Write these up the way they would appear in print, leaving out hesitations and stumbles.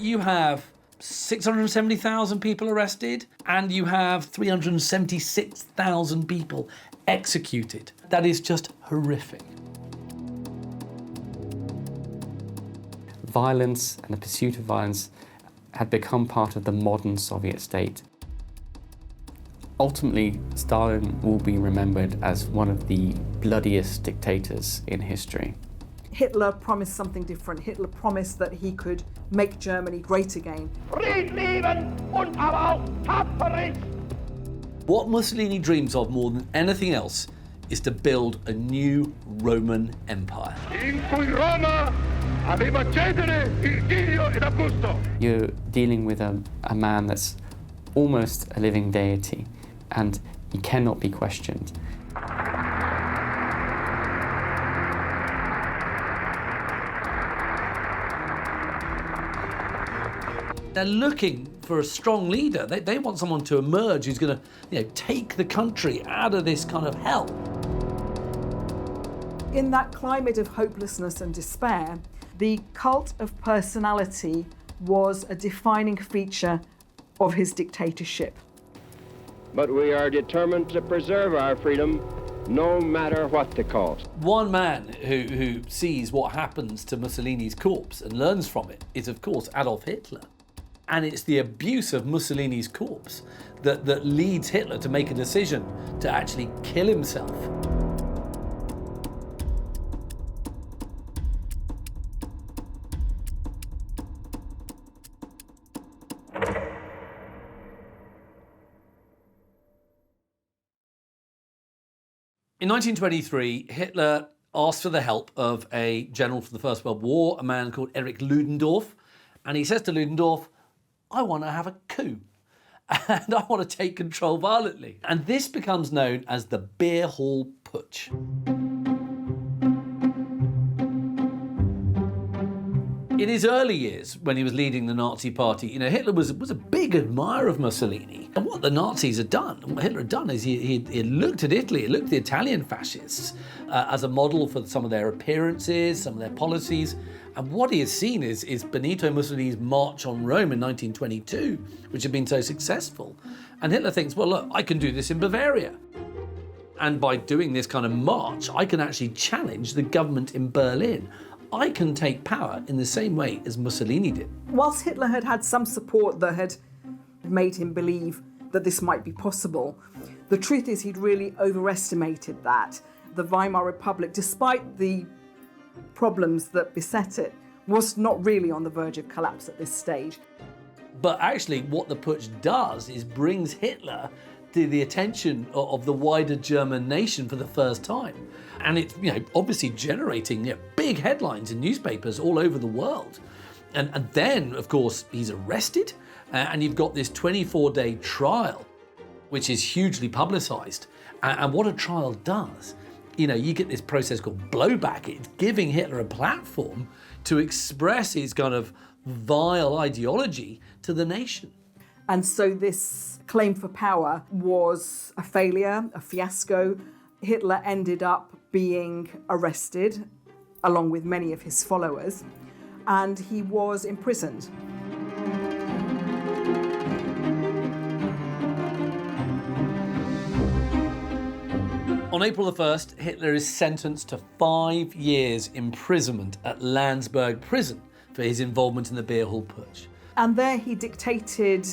you have 670,000 people arrested and you have 376,000 people executed. That is just horrific. Violence and the pursuit of violence had become part of the modern Soviet state. Ultimately, Stalin will be remembered as one of the bloodiest dictators in history. Hitler promised something different. Hitler promised that he could make Germany great again. What Mussolini dreams of more than anything else is to build a new Roman Empire. You're dealing with a man that's almost a living deity, and he cannot be questioned. They're looking for a strong leader. They want someone to emerge who's going to, take the country out of this kind of hell. In that climate of hopelessness and despair, the cult of personality was a defining feature of his dictatorship. But we are determined to preserve our freedom no matter what the cost. One man who sees what happens to Mussolini's corpse and learns from it is, of course, Adolf Hitler. And it's the abuse of Mussolini's corpse that leads Hitler to make a decision to actually kill himself. In 1923, Hitler asked for the help of a general from the First World War, a man called Erich Ludendorff. And he says to Ludendorff, I want to have a coup. And I want to take control violently. And this becomes known as the Beer Hall Putsch. In his early years, when he was leading the Nazi party, Hitler was a big admirer of Mussolini. And what the Nazis had done, what Hitler had done, is he looked at Italy, he looked at the Italian fascists as a model for some of their appearances, some of their policies. And what he has seen is Benito Mussolini's march on Rome in 1922, which had been so successful. And Hitler thinks, well, look, I can do this in Bavaria. And by doing this kind of march, I can actually challenge the government in Berlin. I can take power in the same way as Mussolini did. Whilst Hitler had had some support that had made him believe that this might be possible, the truth is he'd really overestimated that. The Weimar Republic, despite the problems that beset it, was not really on the verge of collapse at this stage. But actually what the putsch does is brings Hitler to the attention of the wider German nation for the first time. And it's obviously generating big headlines in newspapers all over the world. And then, of course, he's arrested and you've got this 24-day trial, which is hugely publicised. And what a trial does, you get this process called blowback. It's giving Hitler a platform to express his kind of vile ideology to the nation. And so this claim for power was a failure, a fiasco. Hitler ended up being arrested, along with many of his followers, and he was imprisoned. On April the 1st, Hitler is sentenced to 5 years imprisonment at Landsberg prison for his involvement in the Beer Hall Putsch. And there he dictated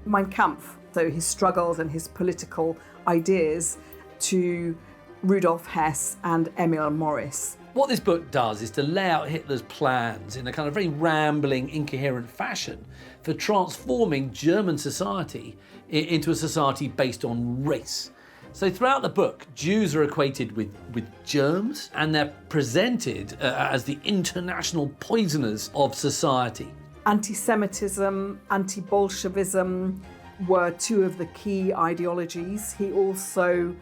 Mein Kampf, so his struggles and his political ideas, to Rudolf Hess and Emil Morris. What this book does is to lay out Hitler's plans in a kind of very rambling, incoherent fashion for transforming German society into a society based on race. So throughout the book, Jews are equated with germs, and they're presented as the international poisoners of society. Anti-Semitism, anti-Bolshevism were two of the key ideologies. He also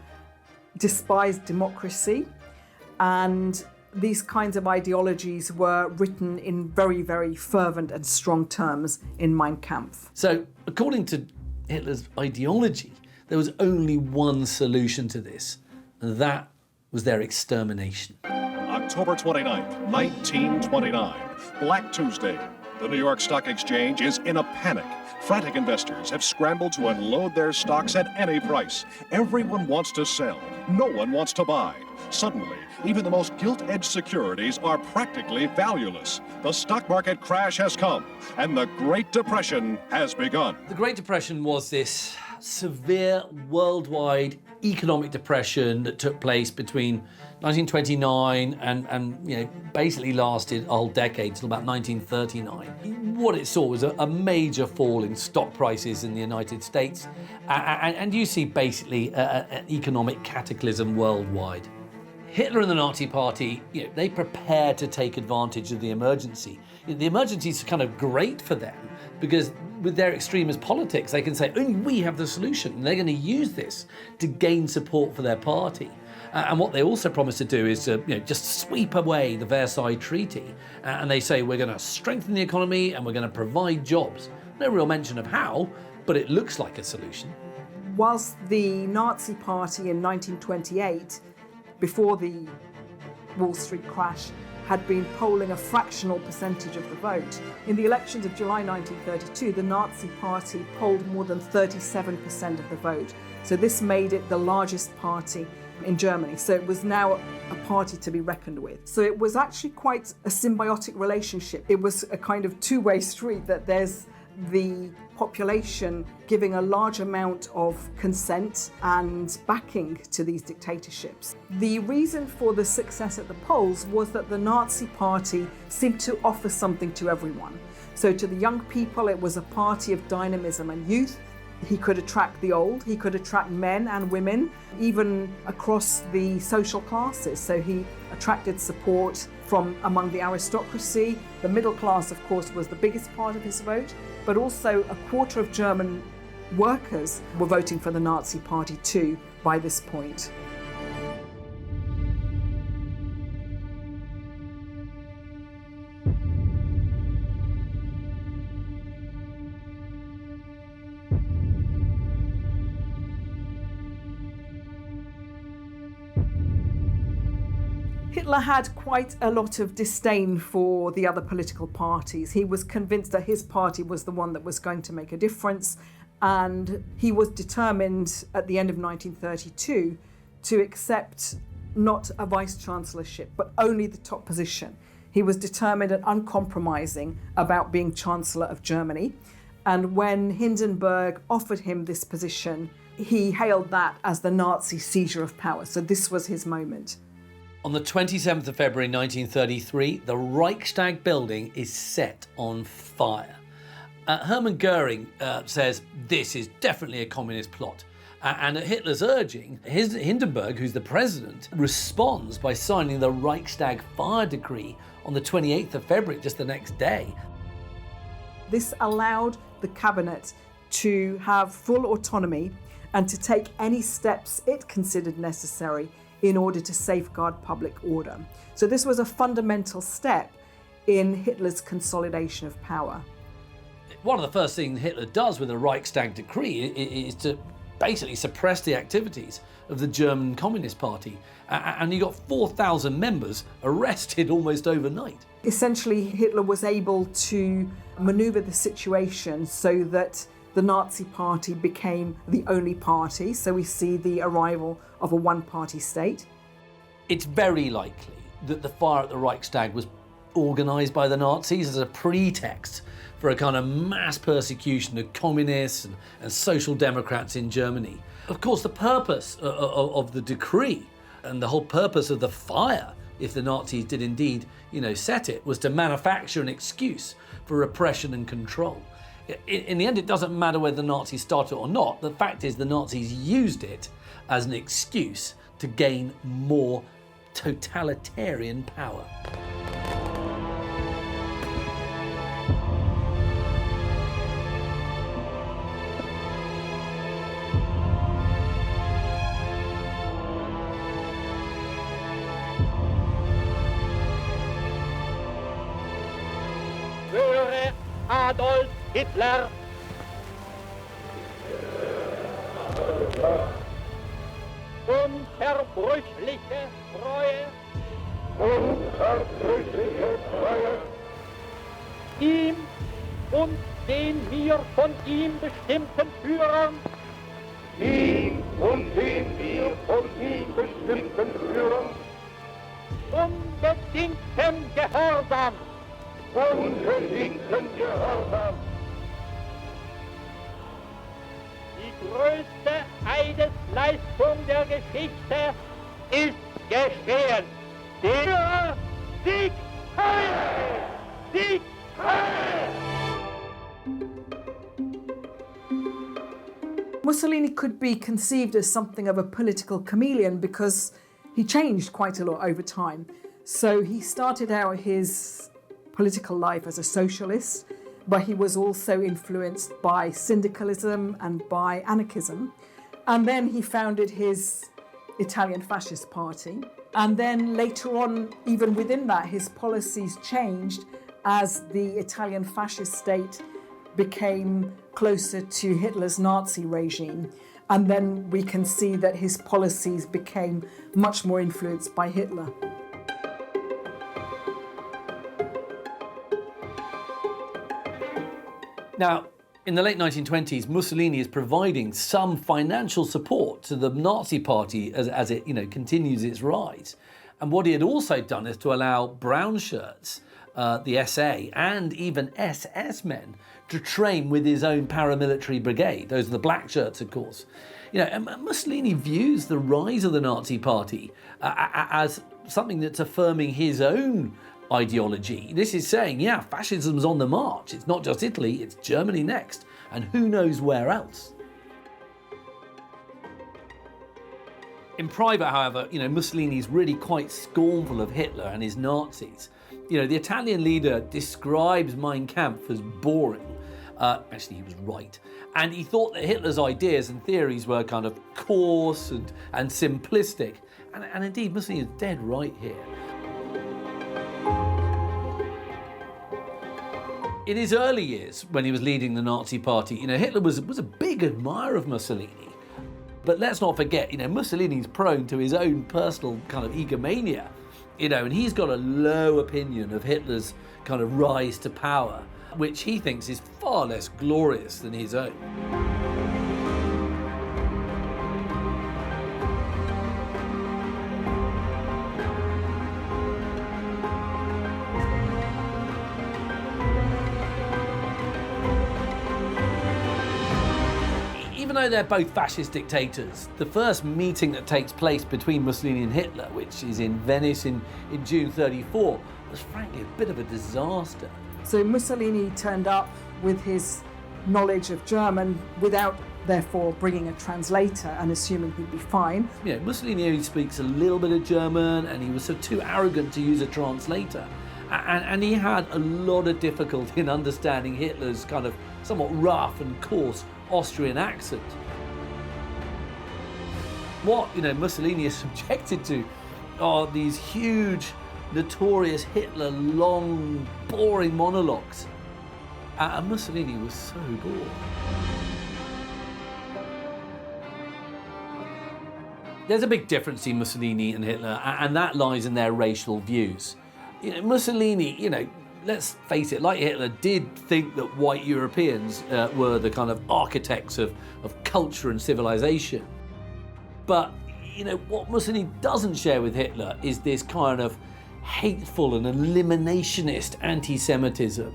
despised democracy, and these kinds of ideologies were written in very, very fervent and strong terms in Mein Kampf. So, according to Hitler's ideology, there was only one solution to this, and that was their extermination. October 29th, 1929, Black Tuesday. The New York Stock Exchange is in a panic. Frantic investors have scrambled to unload their stocks at any price. Everyone wants to sell. No one wants to buy. Suddenly, even the most gilt-edged securities are practically valueless. The stock market crash has come, and the Great Depression has begun. The Great Depression was this severe worldwide economic depression that took place between 1929 and basically lasted a whole decade till about 1939. What it saw was a major fall in stock prices in the United States, and you see basically an economic cataclysm worldwide. Hitler and the Nazi Party, they prepare to take advantage of the emergency. The emergency is kind of great for them because with their extremist politics, they can say, only we have the solution. And they're going to use this to gain support for their party. And what they also promise to do is just sweep away the Versailles Treaty. And they say, we're going to strengthen the economy and we're going to provide jobs. No real mention of how, but it looks like a solution. Whilst the Nazi Party in 1928, before the Wall Street crash, had been polling a fractional percentage of the vote. In the elections of July 1932, the Nazi Party polled more than 37% of the vote. So this made it the largest party in Germany. So it was now a party to be reckoned with. So it was actually quite a symbiotic relationship. It was a kind of two-way street, that there's the population giving a large amount of consent and backing to these dictatorships. The reason for the success at the polls was that the Nazi Party seemed to offer something to everyone. So to the young people, it was a party of dynamism and youth. He could attract the old, he could attract men and women, even across the social classes. So he attracted support from among the aristocracy. The middle class, of course, was the biggest part of his vote, but also a quarter of German workers were voting for the Nazi Party too by this point. Hitler had quite a lot of disdain for the other political parties. He was convinced that his party was the one that was going to make a difference, and he was determined at the end of 1932 to accept not a vice-chancellorship, but only the top position. He was determined and uncompromising about being Chancellor of Germany, and when Hindenburg offered him this position, he hailed that as the Nazi seizure of power. So this was his moment. On the 27th of February 1933, the Reichstag building is set on fire. Hermann Goering says this is definitely a communist plot. And at Hitler's urging, Hindenburg, who's the president, responds by signing the Reichstag fire decree on the 28th of February, just the next day. This allowed the cabinet to have full autonomy and to take any steps it considered necessary in order to safeguard public order. So this was a fundamental step in Hitler's consolidation of power. One of the first things Hitler does with the Reichstag decree is to basically suppress the activities of the German Communist Party. And he got 4,000 members arrested almost overnight. Essentially, Hitler was able to maneuver the situation so that the Nazi Party became the only party, so we see the arrival of a one-party state. It's very likely that the fire at the Reichstag was organised by the Nazis as a pretext for a kind of mass persecution of communists and social democrats in Germany. Of course, the purpose of the decree and the whole purpose of the fire, if the Nazis did indeed, set it, was to manufacture an excuse for repression and control. In the end, it doesn't matter whether the Nazis started it or not. The fact is the Nazis used it as an excuse to gain more totalitarian power. Adolf Hitler. Unverbrüchliche Treue. Unverbrüchliche Treue. ihm und den mir von ihm bestimmten Führern, ihm und den mir von ihm bestimmten Führern, unbedingten Gehorsam, unbedingten Gehorsam. Die größte Eidesleistung der Geschichte ist geschehen. Der Sieg Heil! Sieg Heil! Mussolini could be conceived as something of a political chameleon because he changed quite a lot over time. So he started out his political life as a socialist, but he was also influenced by syndicalism and by anarchism. And then he founded his Italian Fascist Party. And then later on, even within that, his policies changed as the Italian fascist state became closer to Hitler's Nazi regime. And then we can see that his policies became much more influenced by Hitler. Now, in the late 1920s, Mussolini is providing some financial support to the Nazi Party as it continues its rise. And what he had also done is to allow brown shirts, the SA, and even SS men to train with his own paramilitary brigade. Those are the black shirts, of course. And Mussolini views the rise of the Nazi Party as something that's affirming his own ideology. This is saying, yeah, fascism's on the march. It's not just Italy, it's Germany next, and who knows where else. In private, however, Mussolini's really quite scornful of Hitler and his Nazis. The Italian leader describes Mein Kampf as boring. Actually, he was right. And he thought that Hitler's ideas and theories were kind of coarse and simplistic. And indeed, Mussolini is dead right here. In his early years, when he was leading the Nazi Party, Hitler was a big admirer of Mussolini. But let's not forget, Mussolini's prone to his own personal kind of egomania, and he's got a low opinion of Hitler's kind of rise to power, which he thinks is far less glorious than his own. Even though they're both fascist dictators, the first meeting that takes place between Mussolini and Hitler, which is in Venice in June 1934, was frankly a bit of a disaster. So Mussolini turned up with his knowledge of German without therefore bringing a translator and assuming he'd be fine. Mussolini only speaks a little bit of German and he was so too arrogant to use a translator. And he had a lot of difficulty in understanding Hitler's kind of somewhat rough and coarse Austrian accent. What Mussolini is subjected to are these huge, notorious Hitler long, boring monologues. And Mussolini was so bored. There's a big difference between Mussolini and Hitler, and that lies in their racial views. Mussolini, let's face it, like Hitler, did think that white Europeans were the kind of architects of culture and civilization. But, what Mussolini doesn't share with Hitler is this kind of hateful and eliminationist anti-Semitism.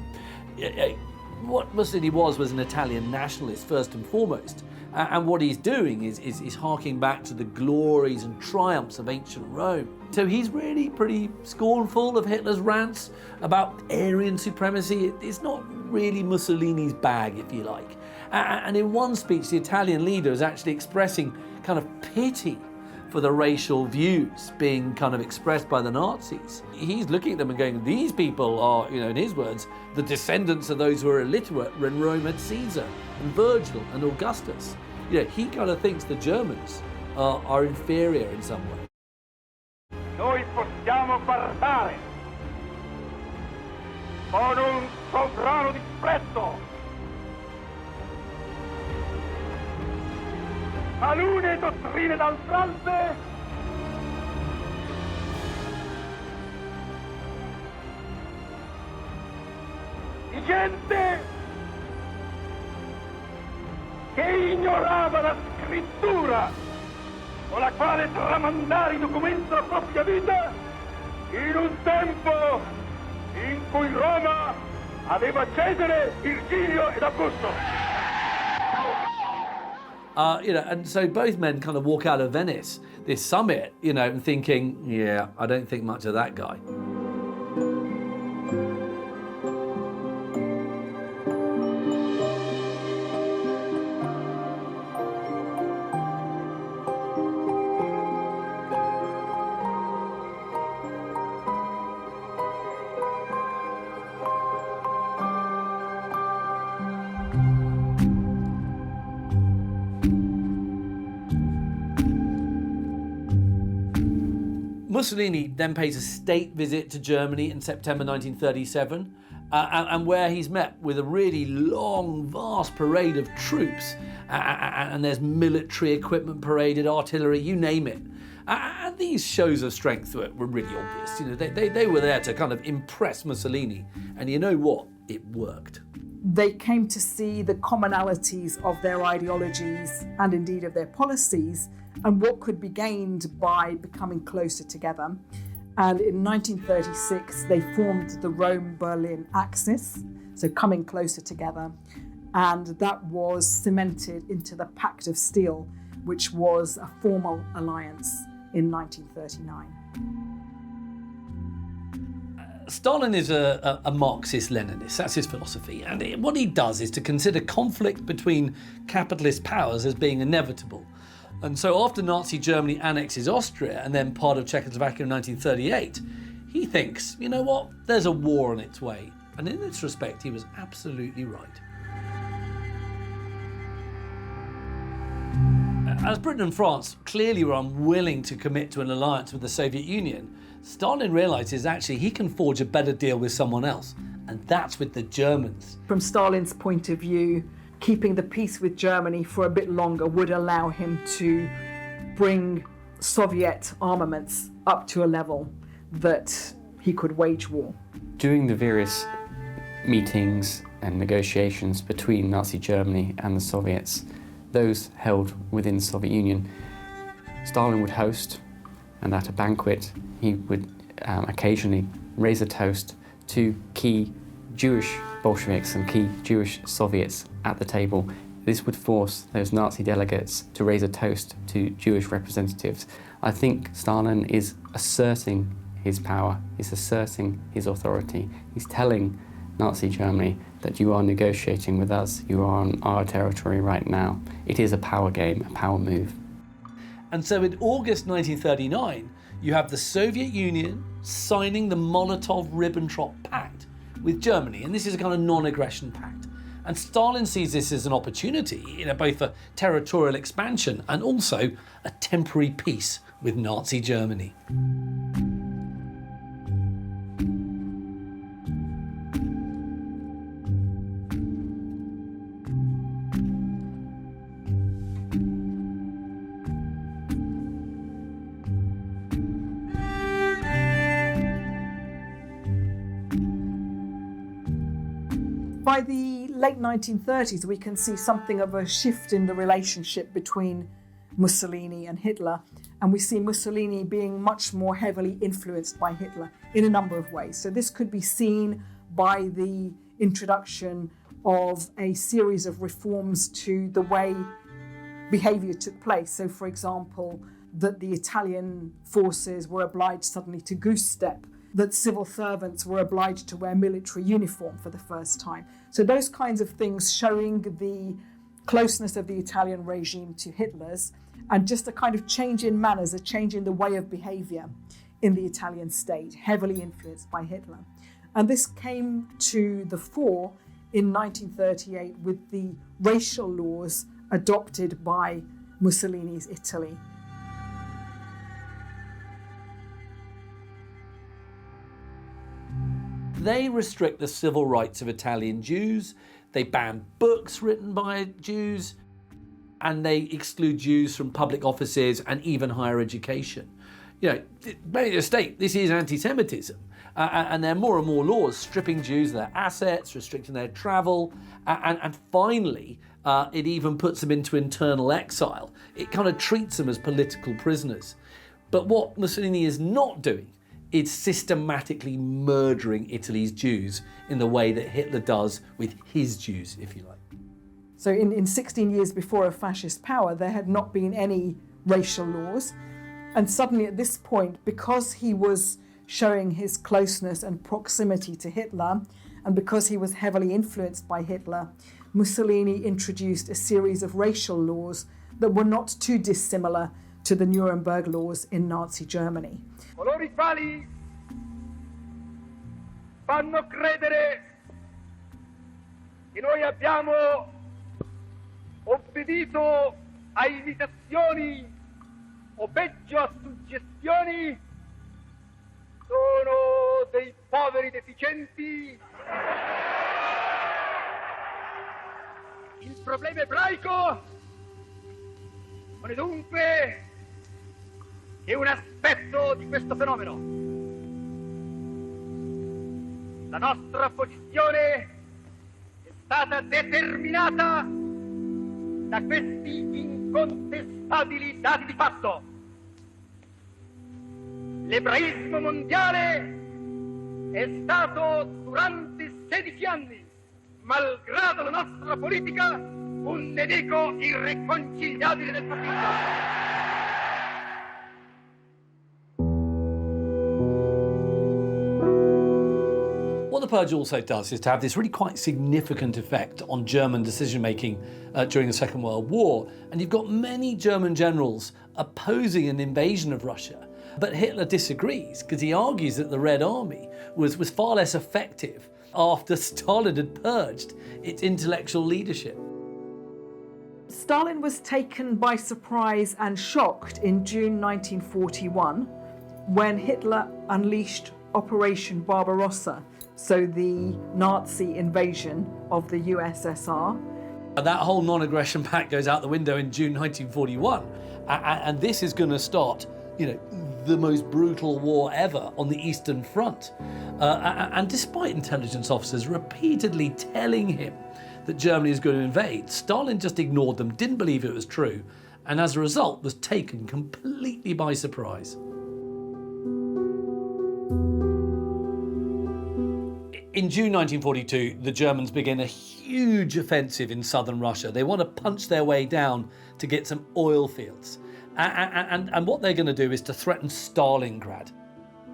What Mussolini was an Italian nationalist, first and foremost. And what he's doing is harking back to the glories and triumphs of ancient Rome. So he's really pretty scornful of Hitler's rants about Aryan supremacy. It's not really Mussolini's bag, if you like. And in one speech, the Italian leader is actually expressing kind of pity for the racial views being kind of expressed by the Nazis. He's looking at them and going, these people are, in his words, the descendants of those who were illiterate when Rome had Caesar and Virgil and Augustus. He kind of thinks the Germans are inferior in some way. Noi possiamo guardare con un sovrano disprezzo talune dottrine d'altralbe gente che ignorava la scrittura con la quale tramandare i documenti della propria vita in un tempo in cui Roma aveva Cesare, Virgilio ed Augusto. And so both men kind of walk out of Venice, this summit, and thinking, yeah, I don't think much of that guy. Mussolini then pays a state visit to Germany in September 1937, and where he's met with a really long, vast parade of troops, and there's military equipment paraded, artillery, you name it. And these shows of strength were really obvious. They were there to kind of impress Mussolini, and you know what? It worked. They came to see the commonalities of their ideologies and indeed of their policies, and what could be gained by becoming closer together. And in 1936, they formed the Rome-Berlin axis, so coming closer together. And that was cemented into the Pact of Steel, which was a formal alliance in 1939. Stalin is a Marxist-Leninist, that's his philosophy, and what he does is to consider conflict between capitalist powers as being inevitable. And so after Nazi Germany annexes Austria and then part of Czechoslovakia in 1938, he thinks, you know what, there's a war on its way. And in this respect, he was absolutely right. As Britain and France clearly were unwilling to commit to an alliance with the Soviet Union, Stalin realizes actually he can forge a better deal with someone else, and that's with the Germans. From Stalin's point of view, keeping the peace with Germany for a bit longer would allow him to bring Soviet armaments up to a level that he could wage war. During the various meetings and negotiations between Nazi Germany and the Soviets, those held within the Soviet Union, Stalin would host, and at a banquet he would occasionally raise a toast to key Jewish Bolsheviks and key Jewish Soviets at the table. This would force those Nazi delegates to raise a toast to Jewish representatives. I think Stalin is asserting his power, he's asserting his authority. He's telling Nazi Germany that you are negotiating with us, you are on our territory right now. It is a power game, a power move. And so in August 1939, you have the Soviet Union signing the Molotov-Ribbentrop Pact with Germany, and this is a kind of non-aggression pact. And Stalin sees this as an opportunity, both for territorial expansion and also a temporary peace with Nazi Germany. By the late 1930s, we can see something of a shift in the relationship between Mussolini and Hitler, and we see Mussolini being much more heavily influenced by Hitler in a number of ways. So this could be seen by the introduction of a series of reforms to the way behaviour took place. So, for example, that the Italian forces were obliged suddenly to goose step, that civil servants were obliged to wear military uniform for the first time. So those kinds of things showing the closeness of the Italian regime to Hitler's, and just a kind of change in manners, a change in the way of behaviour in the Italian state, heavily influenced by Hitler. And this came to the fore in 1938 with the racial laws adopted by Mussolini's Italy. They restrict the civil rights of Italian Jews, they ban books written by Jews, and they exclude Jews from public offices and even higher education. many of the state, this is anti-Semitism. And there are more and more laws stripping Jews of their assets, restricting their travel, and finally, it even puts them into internal exile. It kind of treats them as political prisoners. But what Mussolini is not doing is systematically murdering Italy's Jews in the way that Hitler does with his Jews, if you like. So in 16 years before of fascist power, there had not been any racial laws. And suddenly at this point, because he was showing his closeness and proximity to Hitler, and because he was heavily influenced by Hitler, Mussolini introduced a series of racial laws that were not too dissimilar to the Nuremberg laws in Nazi Germany. Coloro i quali fanno credere che noi abbiamo obbedito a imitazioni o peggio a suggestioni sono dei poveri deficienti. Il problema ebraico non è dunque che un aspetto di questo fenomeno. La nostra posizione è stata determinata da questi incontestabili dati di fatto. L'ebraismo mondiale è stato durante 16 anni, malgrado la nostra politica, un nemico irreconciliabile del fascismo. What the Purge also does is to have this really quite significant effect on German decision-making during the Second World War. And you've got many German generals opposing an invasion of Russia. But Hitler disagrees because he argues that the Red Army was far less effective after Stalin had purged its intellectual leadership. Stalin was taken by surprise and shocked in June 1941 when Hitler unleashed Operation Barbarossa, so the Nazi invasion of the USSR. That whole non-aggression pact goes out the window in June 1941, and this is going to start, the most brutal war ever on the Eastern Front. And despite intelligence officers repeatedly telling him that Germany is going to invade, Stalin just ignored them, didn't believe it was true, and as a result was taken completely by surprise. In June 1942, the Germans begin a huge offensive in southern Russia. They want to punch their way down to get some oil fields. And what they're going to do is to threaten Stalingrad.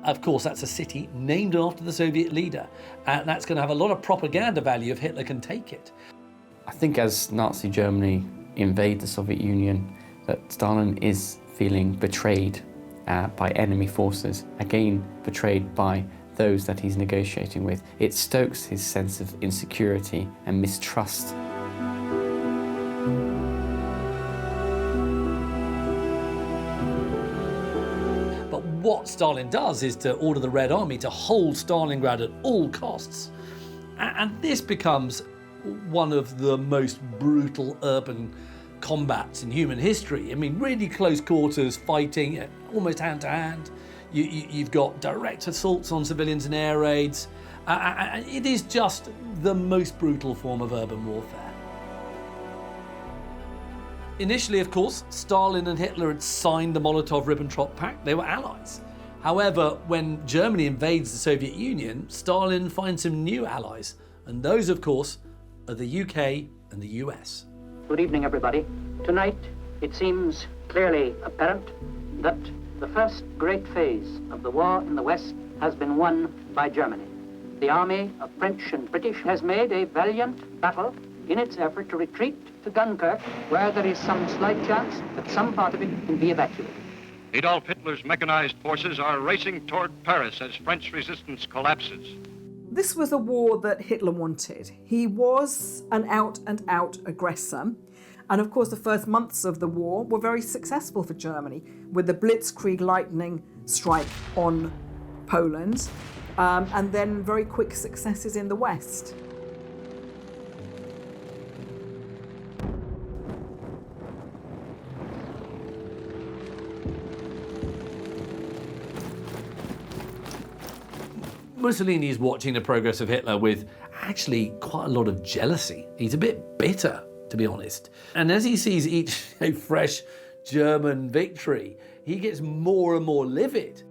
Of course, that's a city named after the Soviet leader, and that's going to have a lot of propaganda value if Hitler can take it. I think as Nazi Germany invade the Soviet Union, that Stalin is feeling betrayed by enemy forces, again betrayed by those that he's negotiating with. It stokes his sense of insecurity and mistrust. But what Stalin does is to order the Red Army to hold Stalingrad at all costs. And this becomes one of the most brutal urban combats in human history. I mean, really close quarters fighting, almost hand to hand. You've got direct assaults on civilians and air raids. It is just the most brutal form of urban warfare. Initially, of course, Stalin and Hitler had signed the Molotov-Ribbentrop Pact. They were allies. However, when Germany invades the Soviet Union, Stalin finds some new allies. And those, of course, are the UK and the US. Good evening, everybody. Tonight, it seems clearly apparent that the first great phase of the war in the West has been won by Germany. The army of French and British has made a valiant battle in its effort to retreat to Dunkirk, where there is some slight chance that some part of it can be evacuated. Adolf Hitler's mechanized forces are racing toward Paris as French resistance collapses. This was a war that Hitler wanted. He was an out-and-out aggressor. And of course, the first months of the war were very successful for Germany, with the Blitzkrieg lightning strike on Poland, and then very quick successes in the West. Mussolini is watching the progress of Hitler with actually quite a lot of jealousy. He's a bit bitter, to be honest. And as he sees each fresh German victory, he gets more and more livid.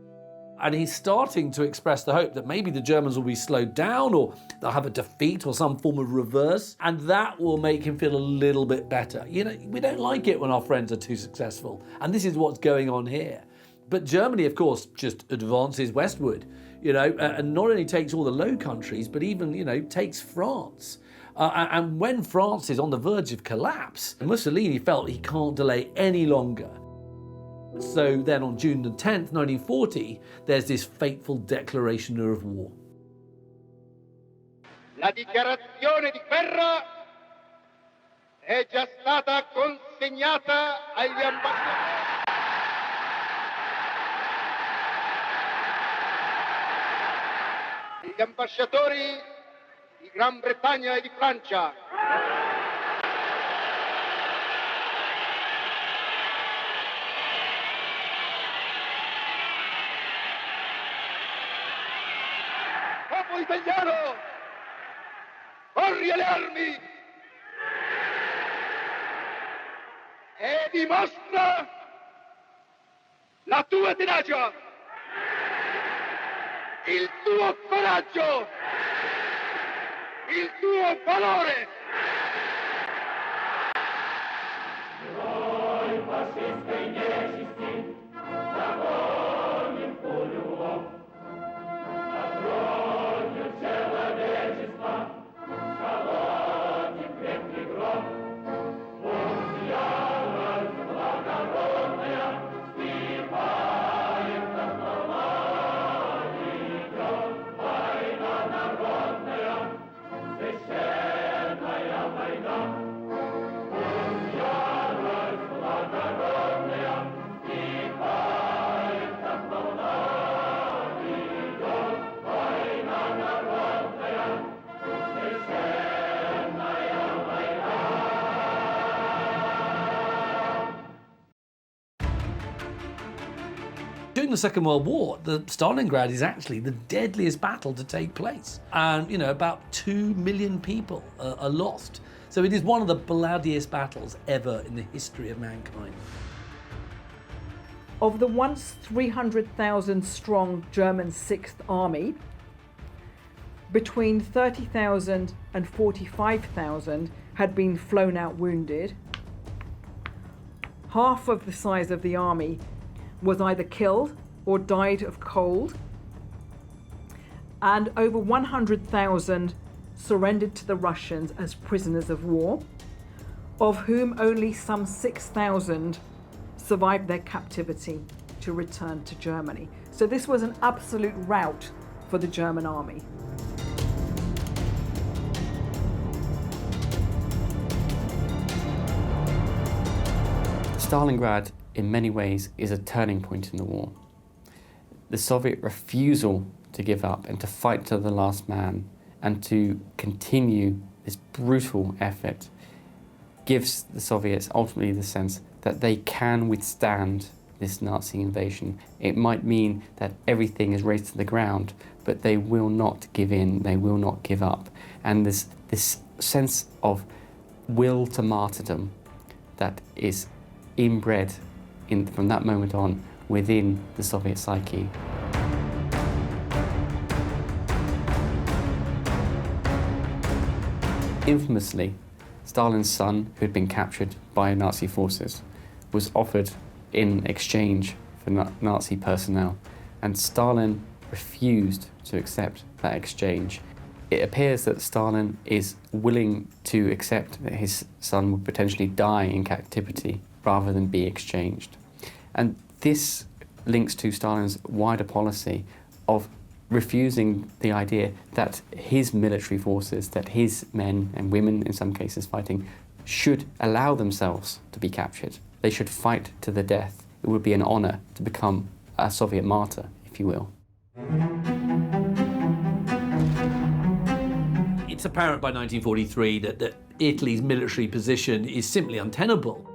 And he's starting to express the hope that maybe the Germans will be slowed down, or they'll have a defeat or some form of reverse, and that will make him feel a little bit better. You know, we don't like it when our friends are too successful, and this is what's going on here. But Germany, of course, just advances westward, you know, and not only takes all the Low Countries, but even, you know, takes France. And when France is on the verge of collapse, Mussolini felt he can't delay any longer. So then on June the 10th, 1940, there's this fateful declaration of war. La dichiarazione di guerra è già stata consegnata agli ambasciatori. Gli ambasciatori di Gran Bretagna e di Francia. Popolo italiano, corri alle armi e dimostra la tua tenacia, il tuo coraggio, il tuo valore. Noi fascisti niezisti, zagonim pulju, отроним человечество, колотим крепкий гром. Пусть ярость благородная вступает на слова, идет война народная, священная война. Пусть ярость благородная вступает на слова, идет война народная, священная война. During the Second World War, the Stalingrad is actually the deadliest battle to take place. And, you know, about 2 million people are lost. So it is one of the bloodiest battles ever in the history of mankind. Of the once 300,000 strong German Sixth Army, between 30,000 and 45,000 had been flown out wounded. Half of the size of the army was either killed or died of cold, and over 100,000 surrendered to the Russians as prisoners of war, of whom only some 6,000 survived their captivity to return to Germany. So this was an absolute rout for the German army. Stalingrad, in many ways, is a turning point in the war. The Soviet refusal to give up and to fight to the last man and to continue this brutal effort gives the Soviets ultimately the sense that they can withstand this Nazi invasion. It might mean that everything is razed to the ground, but they will not give in, they will not give up. And this sense of will to martyrdom that is inbred from that moment on within the Soviet psyche. Infamously, Stalin's son, who had been captured by Nazi forces, was offered in exchange for Nazi personnel, and Stalin refused to accept that exchange. It appears that Stalin is willing to accept that his son would potentially die in captivity rather than be exchanged. And this links to Stalin's wider policy of refusing the idea that his military forces, that his men and women, in some cases fighting, should allow themselves to be captured. They should fight to the death. It would be an honor to become a Soviet martyr, if you will. It's apparent by 1943 that Italy's military position is simply untenable.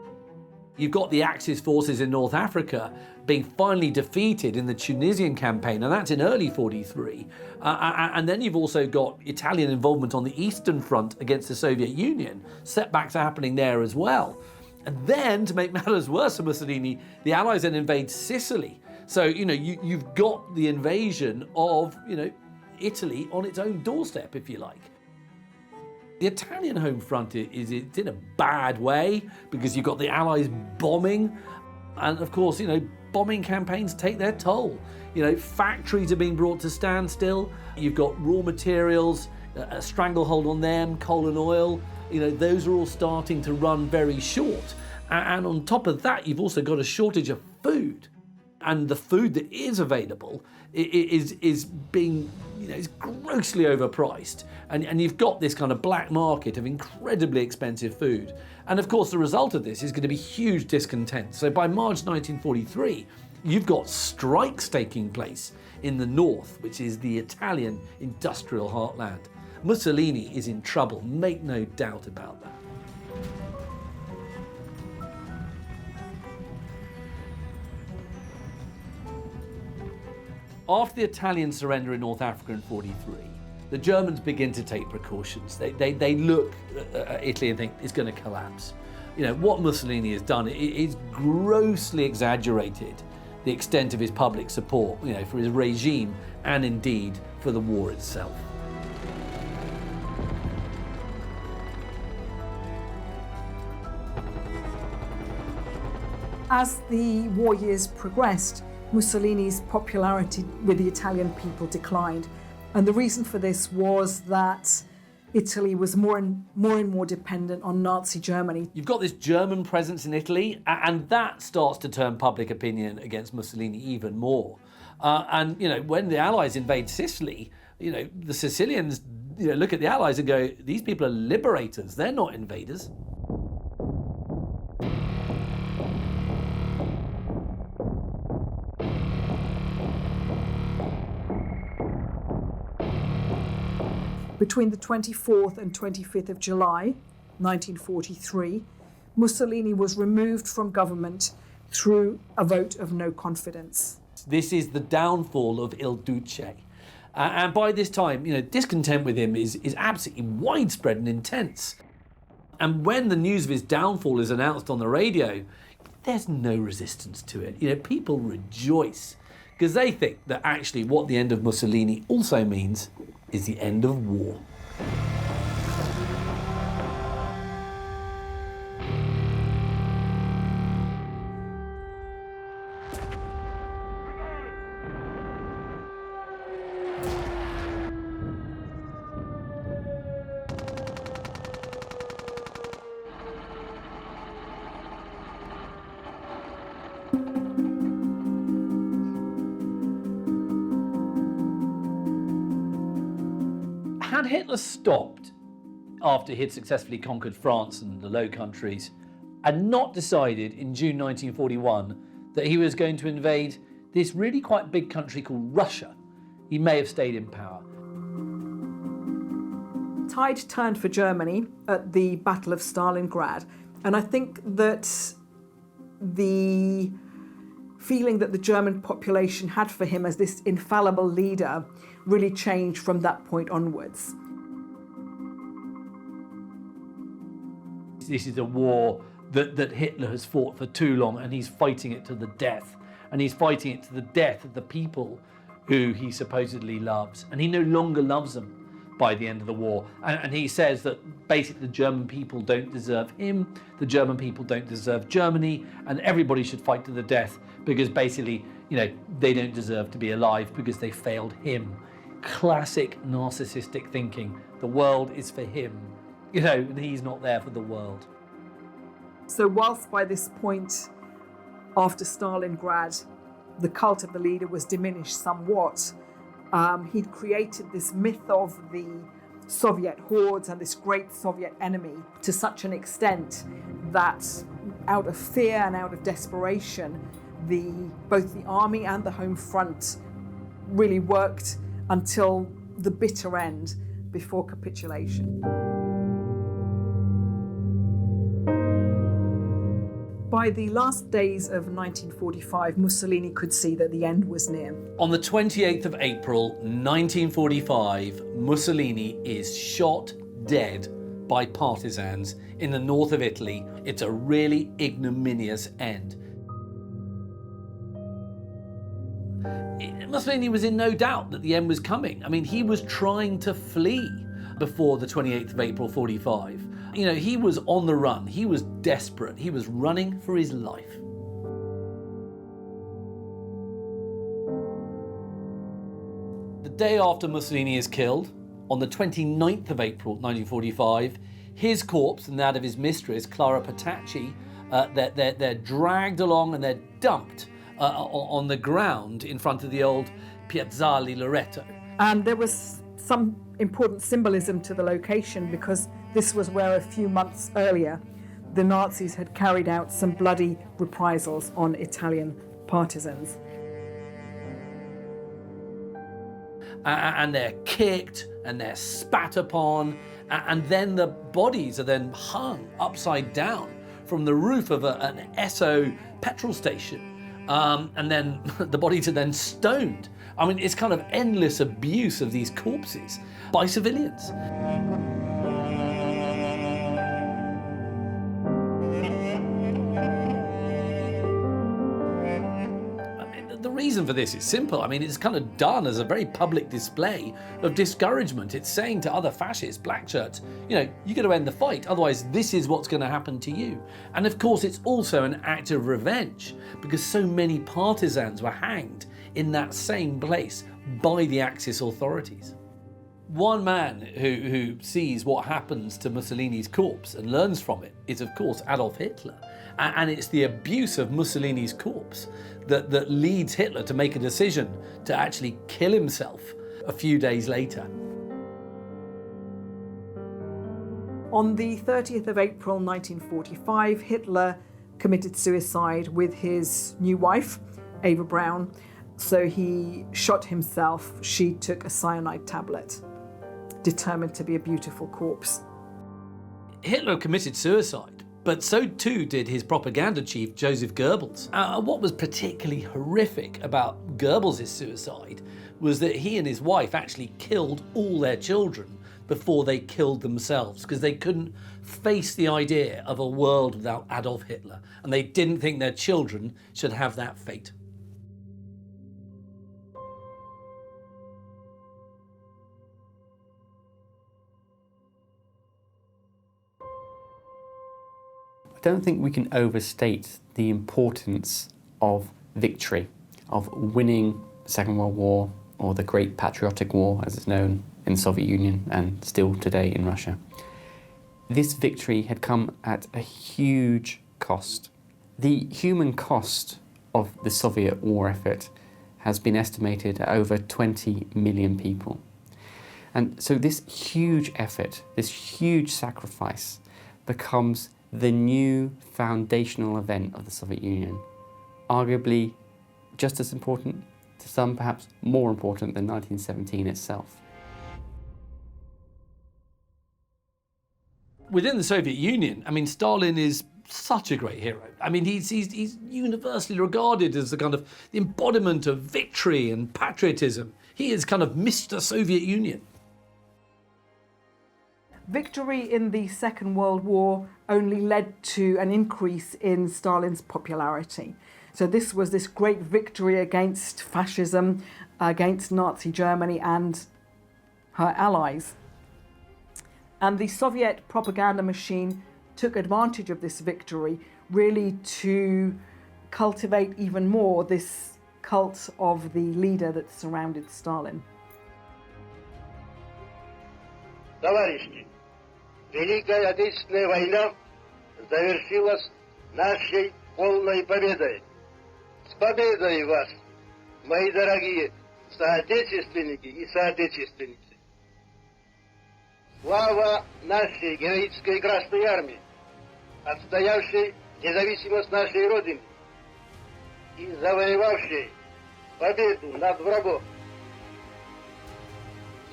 You've got the Axis forces in North Africa being finally defeated in the Tunisian campaign, and that's in early 43. And then you've also got Italian involvement on the Eastern Front against the Soviet Union. Setbacks are happening there as well. And then, to make matters worse for Mussolini, the Allies then invade Sicily. So, you've got the invasion of, Italy on its own doorstep, if you like. The Italian home front is in a bad way because you've got the Allies bombing. And of course, bombing campaigns take their toll. Factories are being brought to standstill. You've got raw materials, a stranglehold on them, coal and oil. Those are all starting to run very short. And on top of that, you've also got a shortage of food. And the food that is available is being, is grossly overpriced. And you've got this kind of black market of incredibly expensive food. And of course, the result of this is going to be huge discontent. So by March 1943, you've got strikes taking place in the north, which is the Italian industrial heartland. Mussolini is in trouble, make no doubt about that. After the Italian surrender in North Africa in 43, the Germans begin to take precautions. They look at Italy and think it's going to collapse. What Mussolini has done is grossly exaggerated the extent of his public support, for his regime and indeed for the war itself. As the war years progressed, Mussolini's popularity with the Italian people declined. And the reason for this was that Italy was more and more dependent on Nazi Germany. You've got this German presence in Italy, and that starts to turn public opinion against Mussolini even more. And when the Allies invade Sicily, the Sicilians look at the Allies and go, these people are liberators, they're not invaders. Between the 24th and 25th of July, 1943, Mussolini was removed from government through a vote of no confidence. This is the downfall of Il Duce. And by this time, discontent with him is absolutely widespread and intense. And when the news of his downfall is announced on the radio, there's no resistance to it. People rejoice because they think that actually what the end of Mussolini also means is the end of war. Had Hitler stopped after he'd successfully conquered France and the Low Countries and not decided in June 1941 that he was going to invade this really quite big country called Russia, he may have stayed in power. Tide turned for Germany at the Battle of Stalingrad, and I think that the feeling that the German population had for him as this infallible leader really changed from that point onwards. This is a war that Hitler has fought for too long, and he's fighting it to the death. And he's fighting it to the death of the people who he supposedly loves. And he no longer loves them by the end of the war. And he says that basically the German people don't deserve him, the German people don't deserve Germany, and everybody should fight to the death because basically, they don't deserve to be alive because they failed him. Classic narcissistic thinking. The world is for him, and he's not there for the world. So whilst by this point, after Stalingrad, the cult of the leader was diminished somewhat, he'd created this myth of the Soviet hordes and this great Soviet enemy to such an extent that out of fear and out of desperation, both the army and the home front really worked until the bitter end before capitulation. By the last days of 1945, Mussolini could see that the end was near. On the 28th of April 1945, Mussolini is shot dead by partisans in the north of Italy. It's a really ignominious end. Mussolini was in no doubt that the end was coming. I mean, he was trying to flee before the 28th of April 45. You know, he was on the run. He was desperate. He was running for his life. The day after Mussolini is killed, on the 29th of April 1945, his corpse and that of his mistress, Clara Petacci, they're dragged along and they're dumped on the ground in front of the old Piazzale Loreto. And there was some important symbolism to the location because this was where a few months earlier the Nazis had carried out some bloody reprisals on Italian partisans. And they're kicked and they're spat upon, and then the bodies are then hung upside down from the roof of an Esso petrol station. And then the bodies are then stoned. I mean, it's kind of endless abuse of these corpses by civilians. The reason for this is simple. I mean, it's kind of done as a very public display of discouragement. It's saying to other fascists, black shirts, you know, you've got to end the fight, otherwise this is what's going to happen to you. And of course, it's also an act of revenge because so many partisans were hanged in that same place by the Axis authorities. One man who sees what happens to Mussolini's corpse and learns from it is, of course, Adolf Hitler. And it's the abuse of Mussolini's corpse that leads Hitler to make a decision to actually kill himself a few days later. On the 30th of April 1945, Hitler committed suicide with his new wife, Eva Braun. So he shot himself. She took a cyanide tablet, determined to be a beautiful corpse. Hitler committed suicide, but so too did his propaganda chief, Joseph Goebbels. What was particularly horrific about Goebbels' suicide was that he and his wife actually killed all their children before they killed themselves, because they couldn't face the idea of a world without Adolf Hitler, and they didn't think their children should have that fate. I don't think we can overstate the importance of victory, of winning the Second World War, or the Great Patriotic War, as it's known in the Soviet Union and still today in Russia. This victory had come at a huge cost. The human cost of the Soviet war effort has been estimated at over 20 million people. And so this huge effort, this huge sacrifice, becomes the new foundational event of the Soviet Union, arguably just as important, to some perhaps more important than 1917 itself. Within the Soviet Union, I mean, Stalin is such a great hero. I mean, he's universally regarded as the kind of embodiment of victory and patriotism. He is kind of Mr. Soviet Union. Victory in the Second World War only led to an increase in Stalin's popularity. So this was this great victory against fascism, against Nazi Germany and her allies. And the Soviet propaganda machine took advantage of this victory really to cultivate even more this cult of the leader that surrounded Stalin. Товарищи, Великая Отечественная война завершилась нашей полной победой. С победой вас, мои дорогие соотечественники и соотечественницы! Слава нашей героической Красной Армии, отстоявшей независимость нашей Родины и завоевавшей победу над врагом.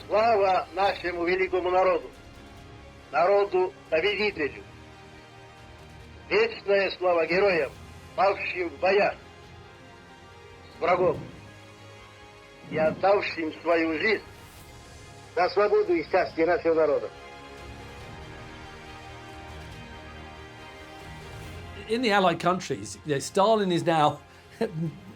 Слава нашему великому народу, народу-победителю! Вечная слава героям, павшим в боях с врагом и отдавшим свою жизнь за свободу и счастье нашего народа. In the Allied countries, Stalin is now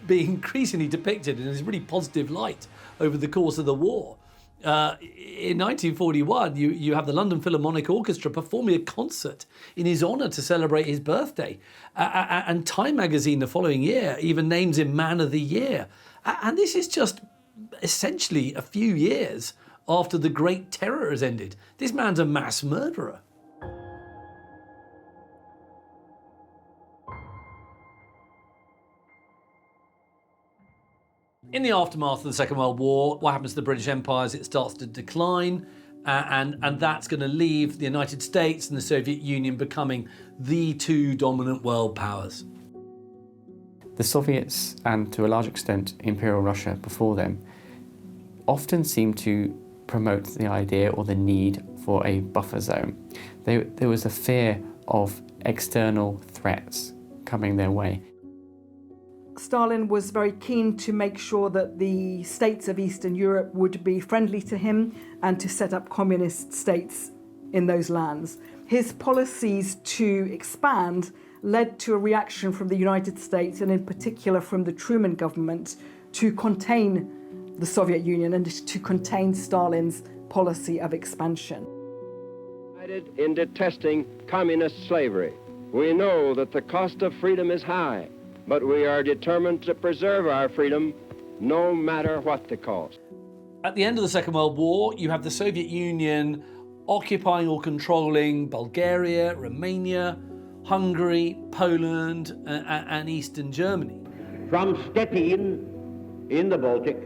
being increasingly depicted in this really positive light over the course of the war. In 1941, you have the London Philharmonic Orchestra performing a concert in his honour to celebrate his birthday. And Time magazine the following year even names him Man of the Year. And this is just essentially a few years after the Great Terror has ended. This man's a mass murderer. In the aftermath of the Second World War, what happens to the British Empire is it starts to decline, and that's going to leave the United States and the Soviet Union becoming the two dominant world powers. The Soviets, and to a large extent Imperial Russia before them, often seem to promote the idea or the need for a buffer zone. There was a fear of external threats coming their way. Stalin was very keen to make sure that the states of Eastern Europe would be friendly to him and to set up communist states in those lands. His policies to expand led to a reaction from the United States, and in particular from the Truman government, to contain the Soviet Union and to contain Stalin's policy of expansion. In detesting communist slavery, we know that the cost of freedom is high, but we are determined to preserve our freedom no matter what the cost. At the end of the Second World War, you have the Soviet Union occupying or controlling Bulgaria, Romania, Hungary, Poland, and Eastern Germany. From Stettin in the Baltic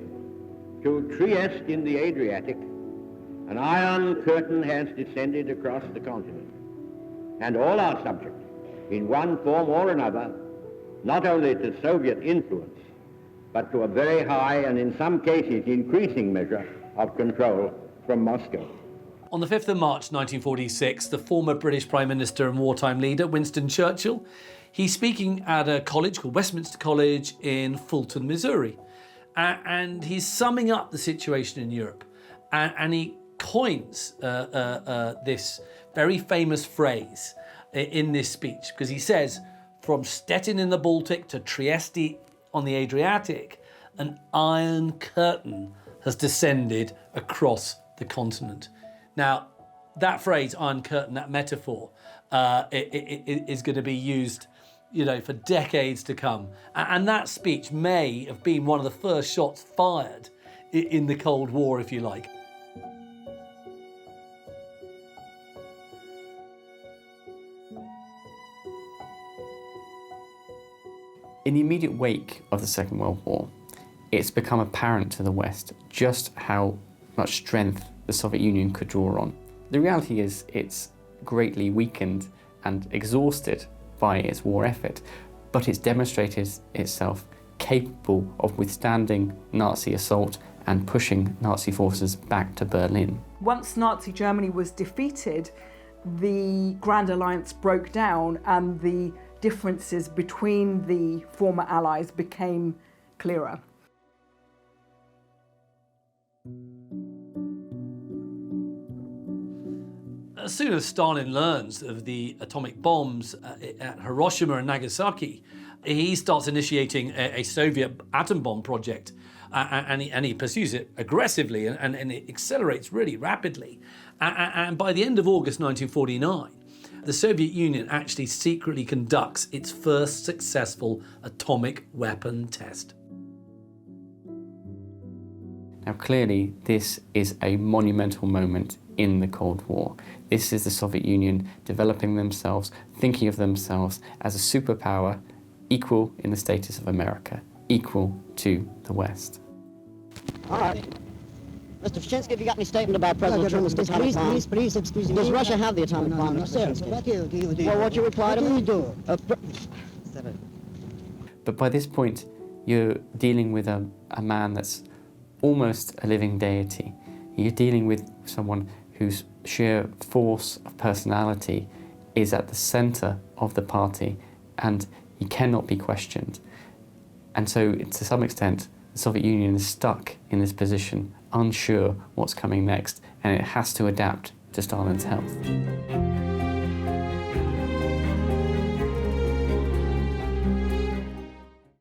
to Trieste in the Adriatic, an iron curtain has descended across the continent, and all are subject, in one form or another, not only to Soviet influence, but to a very high and in some cases increasing measure of control from Moscow. On the 5th of March 1946, the former British Prime Minister and wartime leader, Winston Churchill, he's speaking at a college called Westminster College in Fulton, Missouri. And he's summing up the situation in Europe. And he coins this very famous phrase in this speech, because he says, from Stettin in the Baltic to Trieste on the Adriatic, an iron curtain has descended across the continent. Now, that phrase, iron curtain, that metaphor, is going to be used, for decades to come. And that speech may have been one of the first shots fired in the Cold War, if you like. In the immediate wake of the Second World War, it's become apparent to the West just how much strength the Soviet Union could draw on. The reality is it's greatly weakened and exhausted by its war effort, but it's demonstrated itself capable of withstanding Nazi assault and pushing Nazi forces back to Berlin. Once Nazi Germany was defeated, the Grand Alliance broke down and the differences between the former allies became clearer. As soon as Stalin learns of the atomic bombs at Hiroshima and Nagasaki, he starts initiating a Soviet atom bomb project, and he pursues it aggressively, and it accelerates really rapidly. And by the end of August 1949, the Soviet Union actually secretly conducts its first successful atomic weapon test. Now clearly this is a monumental moment in the Cold War. This is the Soviet Union developing themselves, thinking of themselves as a superpower equal in the status of America, equal to the West. All right. Mr. Pshinsky, have you got any statement about President Truman's atomic bomb? Please excuse me. Does Russia have the atomic bomb, No, Mr. sir. Pshinsky? What do you do? Well, what's your reply to What do me? you do? But by this point, you're dealing with a man that's almost a living deity. You're dealing with someone whose sheer force of personality is at the center of the party, and he cannot be questioned. And so, to some extent, the Soviet Union is stuck in this position, unsure what's coming next, and it has to adapt to Stalin's health.